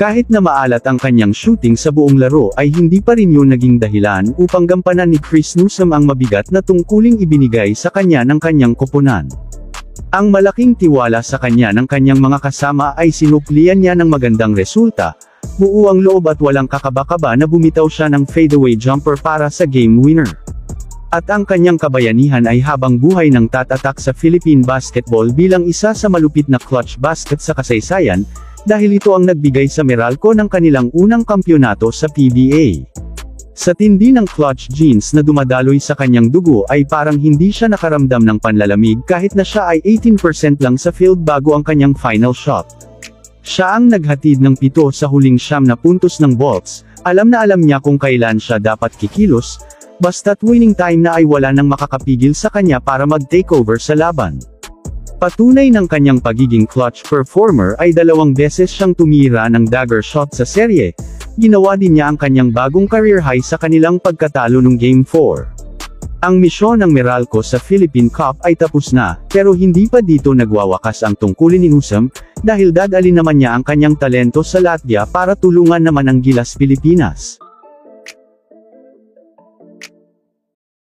Kahit na maalat ang kanyang shooting sa buong laro ay hindi pa rin yun naging dahilan upang gampanan ni Chris Newsome ang mabigat na tungkuling ibinigay sa kanya ng kanyang koponan. Ang malaking tiwala sa kanya ng kanyang mga kasama ay sinuklian niya ng magandang resulta, buo ang loob at walang kakaba-kaba na bumitaw siya ng fadeaway jumper para sa game winner. At ang kanyang kabayanihan ay habang buhay ng tatatak sa Philippine basketball bilang isa sa malupit na clutch basket sa kasaysayan, dahil ito ang nagbigay sa Meralco ng kanilang unang kampyonato sa PBA. Sa tindi ng clutch genes na dumadaloy sa kanyang dugo ay parang hindi siya nakaramdam ng panlalamig kahit na siya ay 18% lang sa field bago ang kanyang final shot. Siya ang naghatid ng 7 sa huling 9 na puntos ng Bolts, alam na alam niya kung kailan siya dapat kikilos, basta't winning time na ay wala nang makakapigil sa kanya para mag-takeover sa laban. Patunay ng kanyang pagiging clutch performer ay 2 beses siyang tumira ng dagger shot sa serye, ginawa din niya ang kanyang bagong career high sa kanilang pagkatalo nung Game 4. Ang misyon ng Meralco sa Philippine Cup ay tapos na, pero hindi pa dito nagwawakas ang tungkulin ni Newsome, dahil dadalhin naman niya ang kanyang talento sa Latvia para tulungan naman ang Gilas Pilipinas.